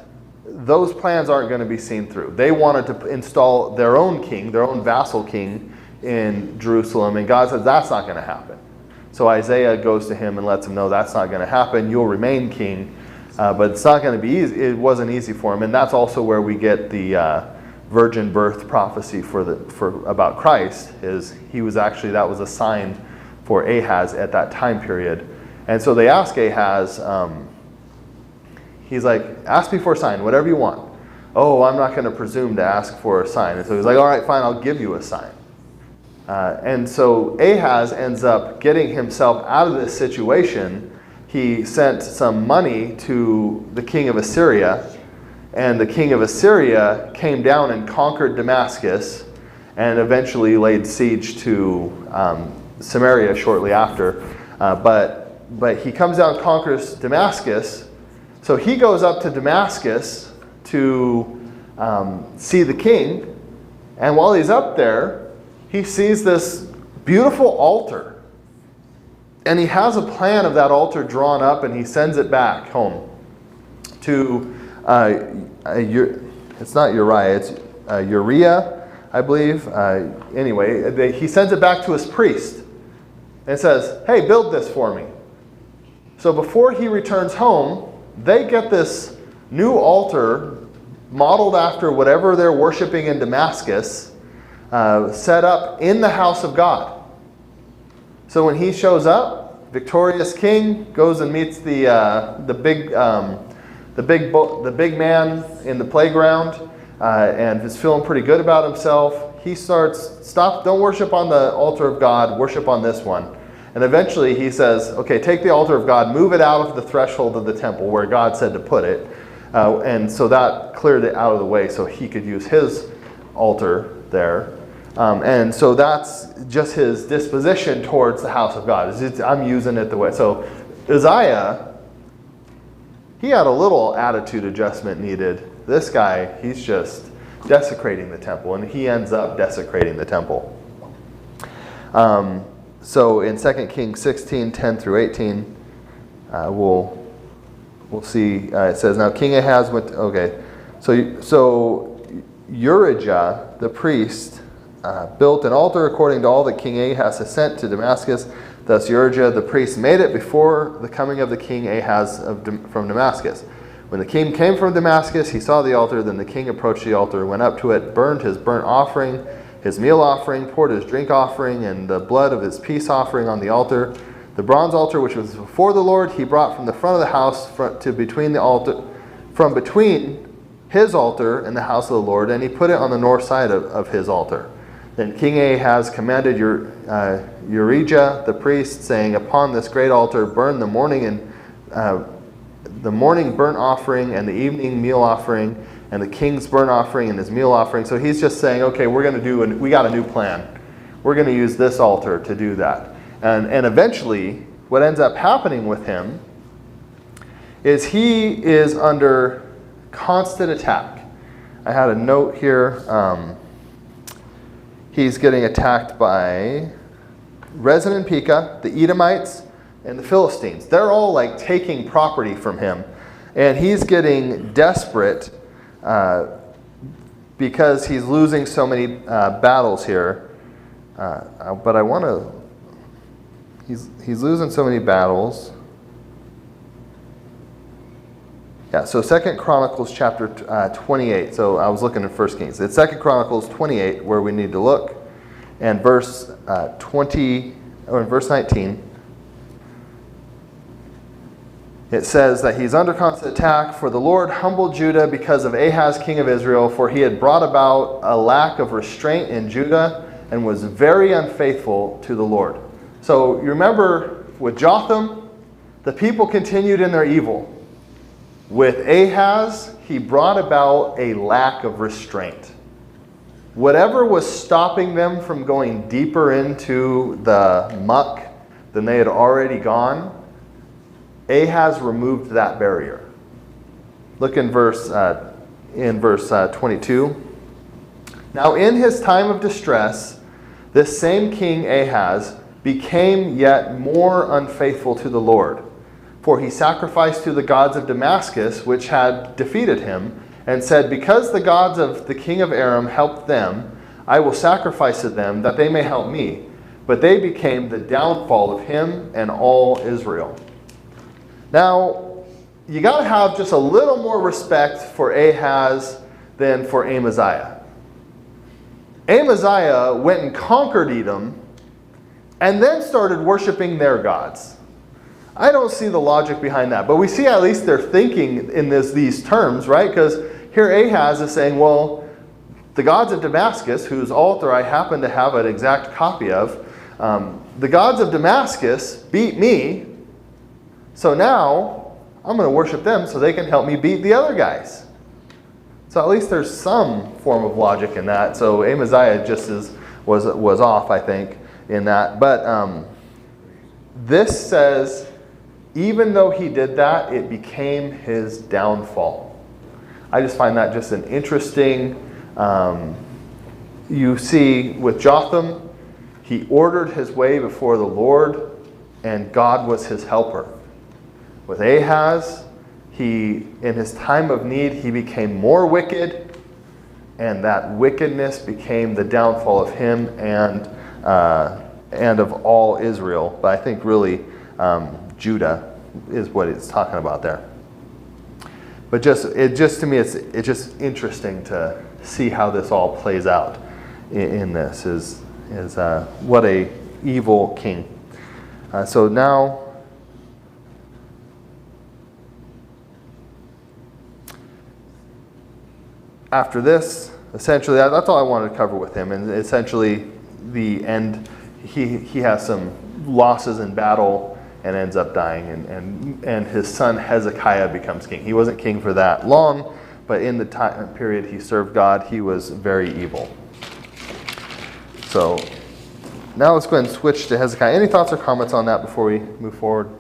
Speaker 2: those plans aren't going to be seen through. They wanted to install their own king, their own vassal king in Jerusalem, and God says that's not going to happen. So Isaiah goes to him and lets him know that's not going to happen. You'll remain king, but it's not going to be easy. It wasn't easy for him, and that's also where we get the virgin birth prophecy for about Christ. That was a sign for Ahaz at that time period, and so they ask Ahaz. He's like, ask me for a sign, whatever you want. Oh, I'm not going to presume to ask for a sign. And so he's like, all right, fine, I'll give you a sign. And so Ahaz ends up getting himself out of this situation. He sent some money to the king of Assyria, and the king of Assyria came down and conquered Damascus and eventually laid siege to Samaria shortly after. But he comes down and conquers Damascus. So he goes up to Damascus to see the king, and while he's up there, he sees this beautiful altar. And he has a plan of that altar drawn up, and he sends it back home to, it's not Uriah, it's Uriah, I believe. Anyway, he sends it back to his priest and says, hey, build this for me. So before he returns home, they get this new altar modeled after whatever they're worshiping in Damascus, set up in the house of God. So when he shows up, victorious king goes and meets the big man in the playground, and is feeling pretty good about himself. He starts, don't worship on the altar of God, worship on this one. And eventually he says, okay, take the altar of God, move it out of the threshold of the temple where God said to put it. And so that cleared it out of the way so he could use his altar there. And so that's just his disposition towards the house of God. I'm using it the way. So Uzziah, he had a little attitude adjustment needed. This guy, he's just desecrating the temple, and he ends up desecrating the temple. So in 2 Kings 16, 10 through 18, we'll see, it says, now King Ahaz went, so Urijah, the priest, built an altar according to all that King Ahaz had sent to Damascus. Thus Urijah, the priest, made it before the coming of the king Ahaz from Damascus. When the king came from Damascus, he saw the altar. Then the king approached the altar, went up to it, burned his burnt offering, his meal offering, poured his drink offering, and the blood of his peace offering on the altar. The bronze altar which was before the Lord he brought from the front of the house from between his altar and the house of the Lord, and he put it on the north side of his altar. Then King Ahaz commanded Urijah the priest, saying, upon this great altar burn the morning burnt offering and the evening meal offering, and the king's burnt offering and his meal offering. So he's just saying, okay, we got a new plan. We're going to use this altar to do that. And eventually, what ends up happening with him is he is under constant attack. I had a note here. He's getting attacked by Rezin and Pekah, the Edomites, and the Philistines. They're all like taking property from him. And he's getting desperate because he's losing so many battles here. But I want to... He's losing so many battles. Yeah, so Second Chronicles chapter 28. So I was looking at 1 Kings. It's Second Chronicles 28 where we need to look. And verse 19. it says that he's under constant attack. For the Lord humbled Judah because of Ahaz, king of Israel, for he had brought about a lack of restraint in Judah and was very unfaithful to the Lord. So you remember with Jotham, the people continued in their evil. With Ahaz, he brought about a lack of restraint. Whatever was stopping them from going deeper into the muck than they had already gone, Ahaz removed that barrier. Look in verse 22. Now in his time of distress, this same king Ahaz became yet more unfaithful to the Lord. For he sacrificed to the gods of Damascus, which had defeated him, and said, because the gods of the king of Aram helped them, I will sacrifice to them, that they may help me. But they became the downfall of him and all Israel. Now, you got to have just a little more respect for Ahaz than for Amaziah. Amaziah went and conquered Edom and then started worshiping their gods. I don't see the logic behind that, but we see at least they're thinking in these terms, right? Because here Ahaz is saying, well, the gods of Damascus, whose altar I happen to have an exact copy of, the gods of Damascus beat me, so now I'm going to worship them so they can help me beat the other guys. So at least there's some form of logic in that. So Amaziah just was off, I think, in that. But this says, even though he did that, it became his downfall. I just find that just an interesting, you see with Jotham, he ordered his way before the Lord, and God was his helper. With Ahaz, in his time of need, he became more wicked, and that wickedness became the downfall of him and of all Israel. But I think really Judah is what it's talking about there. But to me, it's just interesting to see how this all plays out in this. Is what a evil king. So now, after this, essentially, that's all I wanted to cover with him. And essentially, the end, he has some losses in battle and ends up dying. And his son Hezekiah becomes king. He wasn't king for that long, but in the time period he served God, he was very evil. So now let's go ahead and switch to Hezekiah. Any thoughts or comments on that before we move forward?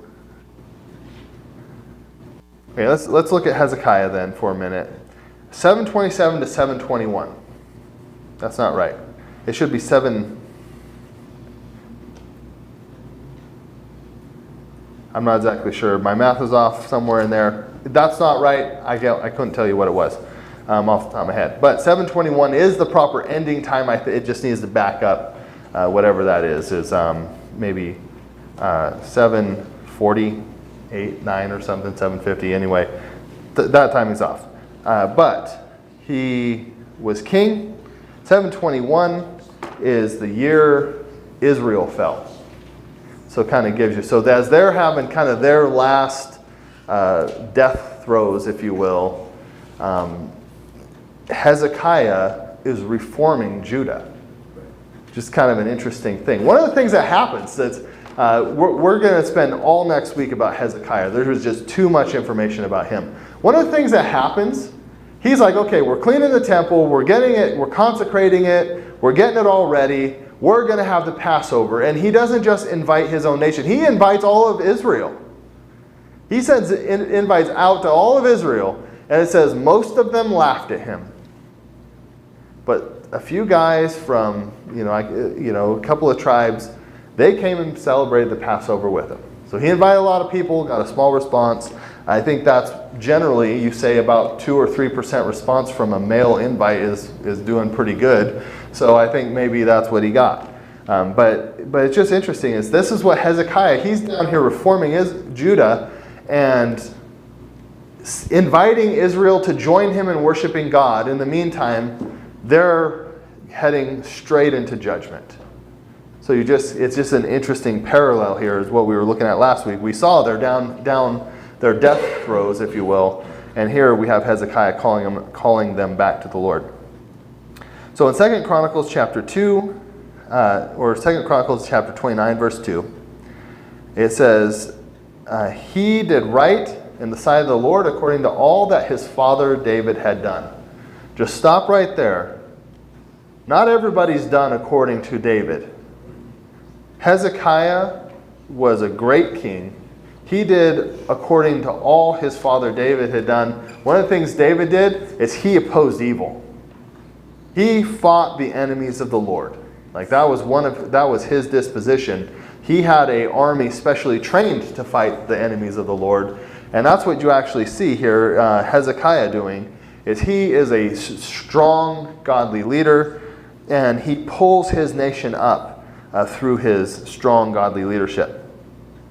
Speaker 2: Okay, let's look at Hezekiah then for a minute. 727 to 721. That's not right. It should be 7. I'm not exactly sure. My math is off somewhere in there. That's not right. I couldn't tell you what it was off the top of my head. But 721 is the proper ending time. It just needs to back up whatever that is maybe 748, 9 or something, 750 anyway. That timing's off. But he was king. 721 is the year Israel fell. So it kind of gives you. So as they're having kind of their last death throes, if you will, Hezekiah is reforming Judah. Just kind of an interesting thing. One of the things that happens that's we're going to spend all next week about Hezekiah. There was just too much information about him. One of the things that happens, he's like, okay, we're cleaning the temple, we're getting it, we're consecrating it, we're getting it all ready, we're going to have the Passover. And he doesn't just invite his own nation, he invites all of Israel. He sends invites out to all of Israel, and it says most of them laughed at him. But a few guys from, a couple of tribes, they came and celebrated the Passover with him. So he invited a lot of people, got a small response. I think that's generally, you say about 2 or 3% response from a male invite is doing pretty good. So I think maybe that's what he got. But it's just interesting. This is what Hezekiah, he's down here reforming Judah and inviting Israel to join him in worshiping God. In the meantime, they're heading straight into judgment. So it's just an interesting parallel here is what we were looking at last week. We saw they're down their death throes, if you will. And here we have Hezekiah calling them back to the Lord. So in Second Chronicles chapter 2, or Second Chronicles chapter 29, verse 2, it says, he did right in the sight of the Lord according to all that his father David had done. Just stop right there. Not everybody's done according to David. Hezekiah was a great king. He did according to all his father David had done. One of the things David did is he opposed evil. He fought the enemies of the Lord. Like that was his disposition. He had an army specially trained to fight the enemies of the Lord. And that's what you actually see here Hezekiah doing, is he is a strong, godly leader, and he pulls his nation up through his strong, godly leadership.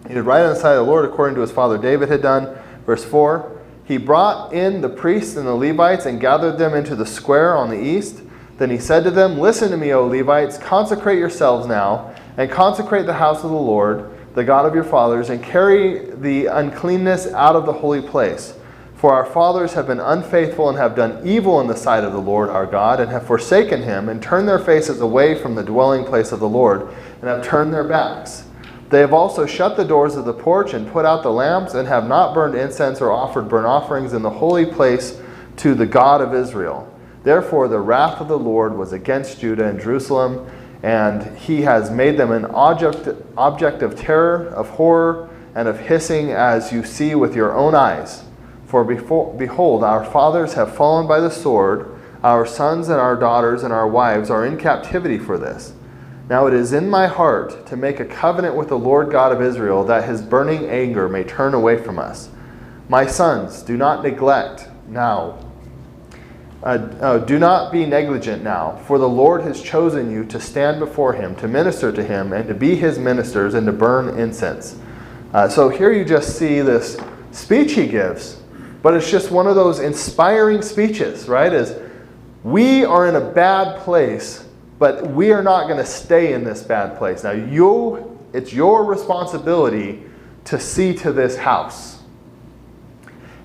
Speaker 2: He did right on the side of the Lord according to his father David had done. Verse 4, he brought in the priests and the Levites and gathered them into the square on the east. Then he said to them, listen to me, O Levites, consecrate yourselves now, and consecrate the house of the Lord, the God of your fathers, and carry the uncleanness out of the holy place. For our fathers have been unfaithful and have done evil in the sight of the Lord our God, and have forsaken him, and turned their faces away from the dwelling place of the Lord, and have turned their backs. They have also shut the doors of the porch, and put out the lamps, and have not burned incense or offered burnt offerings in the holy place to the God of Israel. Therefore the wrath of the Lord was against Judah and Jerusalem, and he has made them an object of terror, of horror, and of hissing, as you see with your own eyes. For behold, our fathers have fallen by the sword, our sons and our daughters and our wives are in captivity for this. Now it is in my heart to make a covenant with the Lord God of Israel, that his burning anger may turn away from us. My sons, do not neglect now. Do not be negligent now, for the Lord has chosen you to stand before him, to minister to him, and to be his ministers, and to burn incense. So here you just see this speech he gives, but it's just one of those inspiring speeches, right? Is we are in a bad place, but we are not going to stay in this bad place. Now it's your responsibility to see to this house.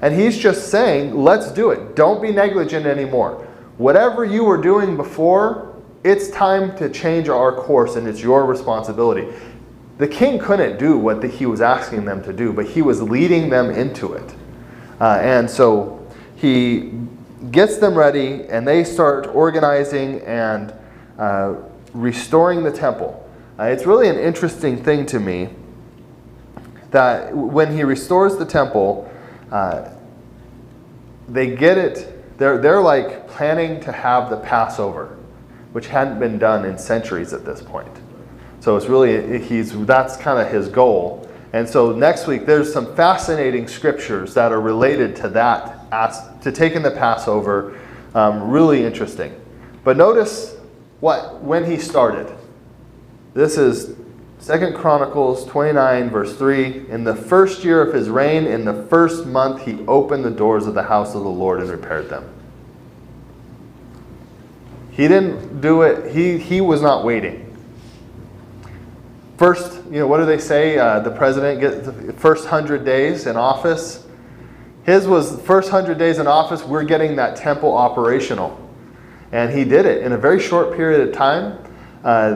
Speaker 2: And he's just saying, let's do it. Don't be negligent anymore. Whatever you were doing before, it's time to change our course, and it's your responsibility. The king couldn't do what he was asking them to do, but he was leading them into it. And so he gets them ready, and they start organizing and restoring the temple. It's really an interesting thing to me that when he restores the temple, they get it. They're like planning to have the Passover, which hadn't been done in centuries at this point. So it's really that's kind of his goal. And so next week there's some fascinating scriptures that are related to that, to taking the Passover. Really interesting. But notice when he started. This is Second Chronicles 29, verse 3. In the first year of his reign, in the first month, he opened the doors of the house of the Lord and repaired them. He didn't do it. He was not waiting. First, what do they say? The president gets the first 100 days in office. His was the first 100 days in office, we're getting that temple operational. And he did it in a very short period of time.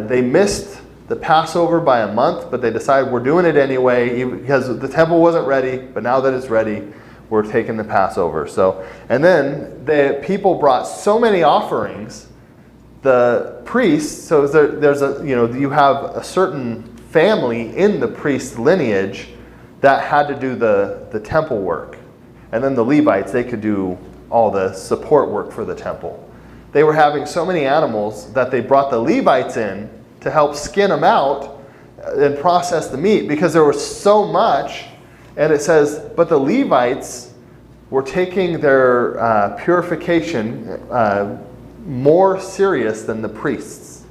Speaker 2: They missed the Passover by a month, but they decided we're doing it anyway because the temple wasn't ready, but now that it's ready, we're taking the Passover. So, and then the people brought so many offerings, the priests, so you have a certain family in the priest's lineage that had to do the temple work. And then the Levites, they could do all the support work for the temple. They were having so many animals that they brought the Levites in to help skin them out and process the meat because there was so much. And it says, but the Levites were taking their purification more serious than the priests.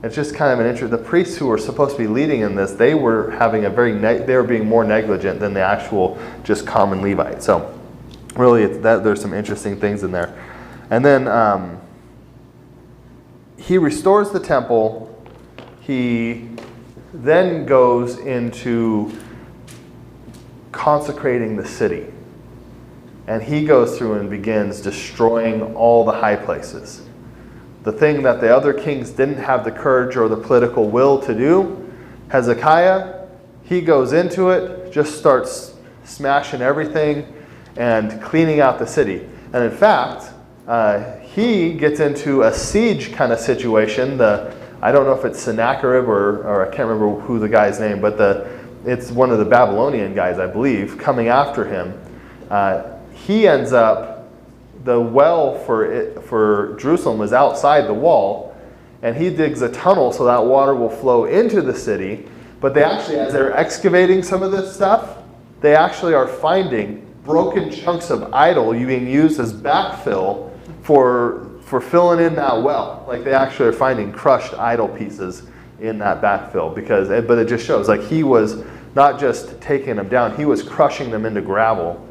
Speaker 2: It's just kind of an interesting. The priests who were supposed to be leading in this, they were having they were being more negligent than the actual just common Levite. So really, there's some interesting things in there. And then he restores the temple. He then goes into consecrating the city. And he goes through and begins destroying all the high places. The thing that the other kings didn't have the courage or the political will to do, Hezekiah, he goes into it, just starts smashing everything and cleaning out the city. And in fact, he gets into a siege kind of situation. I don't know if it's Sennacherib or I can't remember who the guy's name, but it's one of the Babylonian guys, I believe, coming after him. He ends up, the well for Jerusalem was outside the wall, and he digs a tunnel so that water will flow into the city. But they actually, as they're excavating some of this stuff, they actually are finding broken chunks of idol being used as backfill for filling in that well. Like, they actually are finding crushed idol pieces in that backfill, but it just shows, like, he was not just taking them down, he was crushing them into gravel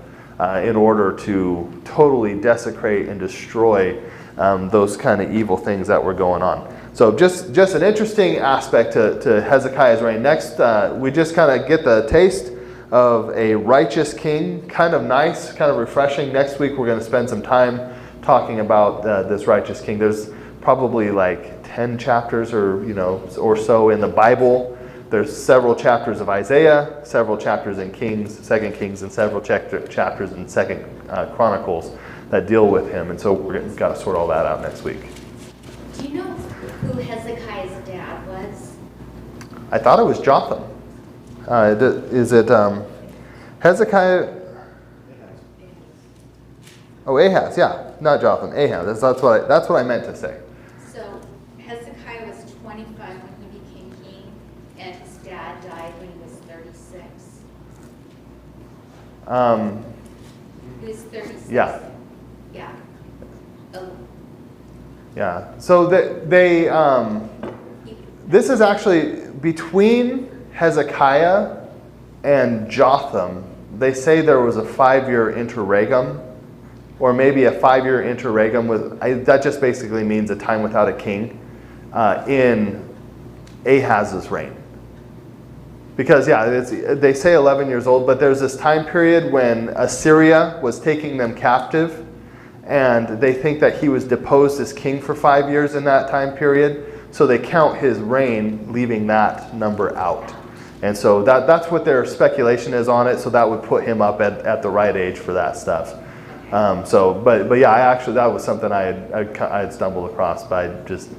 Speaker 2: in order to totally desecrate and destroy those kind of evil things that were going on. So just an interesting aspect to Hezekiah's reign. Next, we just kind of get the taste of a righteous king. Kind of nice, kind of refreshing. Next week we're going to spend some time talking about this righteous king. There's probably like 10 chapters or so in the Bible. There's several chapters of Isaiah, several chapters in Kings, Second Kings, and several chapters in Second Chronicles that deal with him. And so we've got to sort all that out next week.
Speaker 5: Do you know who Hezekiah's dad was?
Speaker 2: I thought it was Jotham. Is it Hezekiah? Oh, Ahaz, yeah. Not Jotham, Ahaz. That's what I meant to say.
Speaker 5: So Hezekiah was 25 when he became king, and his dad died when he was 36. He was 36.
Speaker 2: Yeah.
Speaker 5: Yeah. Oh,
Speaker 2: Yeah. So this is actually between Hezekiah and Jotham. They say there was a 5-year interregnum, or maybe a 5-year interregnum that just basically means a time without a king in Ahaz's reign. Because they say 11 years old, but there's this time period when Assyria was taking them captive, and they think that he was deposed as king for 5 years in that time period. So they count his reign, leaving that number out. And so that's what their speculation is on it. So that would put him up at the right age for that stuff. But yeah, that was something I had stumbled across, but I just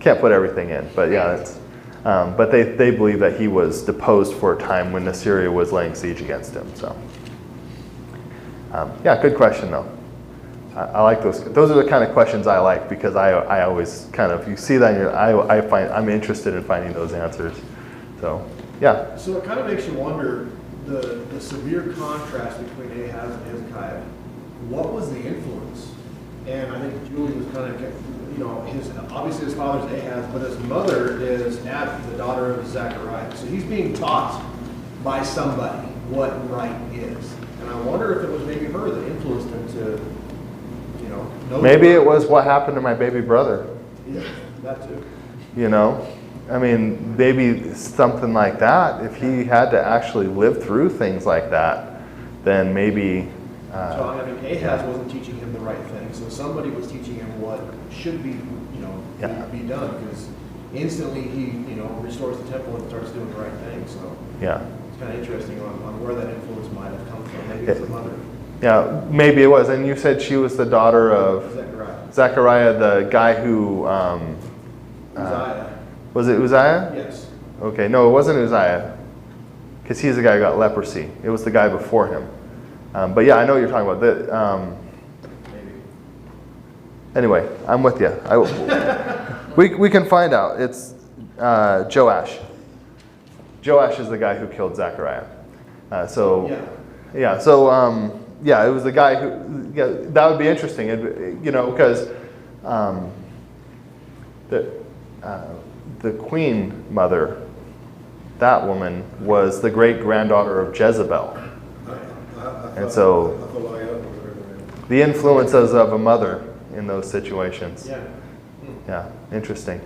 Speaker 2: can't put everything in. But yeah, but they believe that he was deposed for a time when Assyria was laying siege against him. So yeah, good question though. I like those. Those are the kind of questions I like, because I always kind of, you see that, I'm interested in finding those answers. So yeah.
Speaker 6: So it kind of makes you wonder the severe contrast between Ahaz and Hezekiah. What was the influence? And I think Julie was kind of, obviously his father's Ahaz, but his mother is Abby, the daughter of Zechariah. So he's being taught by somebody what right is. And I wonder if it was maybe her that influenced him to, know.
Speaker 2: Maybe it was what happened to my baby brother.
Speaker 6: Yeah, that too.
Speaker 2: I mean, maybe something like that. If he had to actually live through things like that, then maybe.
Speaker 6: Ahaz wasn't teaching him the right thing, so somebody was teaching him what should be, be done. Because instantly he, restores the temple and starts doing the right thing. So
Speaker 2: yeah,
Speaker 6: it's kind of interesting on where that influence might have come from. Maybe it's the mother.
Speaker 2: Yeah, maybe it was. And you said she was the daughter of Zechariah, the guy who.
Speaker 6: Uzziah.
Speaker 2: Was it Uzziah?
Speaker 6: Yes.
Speaker 2: Okay, no, it wasn't Uzziah, because he's the guy who got leprosy. It was the guy before him. But yeah, I know what you're talking about.
Speaker 6: Maybe.
Speaker 2: Anyway, I'm with you. We can find out. It's Joash. Joash is the guy who killed Zechariah. Yeah. So it was the guy who. Yeah, that would be interesting. Because the queen mother, that woman was the great granddaughter of Jezebel. And so the influences of a mother in those situations. Yeah, interesting.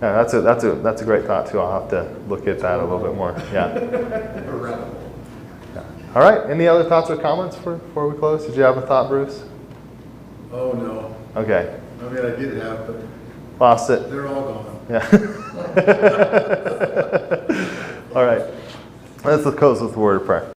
Speaker 2: Yeah, that's a great thought too. I'll have to look at that a little bit more. Yeah. All right, any other thoughts or comments before we close? Did you have a thought, Bruce?
Speaker 3: Oh, no.
Speaker 2: Okay.
Speaker 3: I mean, I did have, but
Speaker 2: Lost it.
Speaker 3: they're all gone.
Speaker 2: Yeah. All right. Let's close with a word of prayer.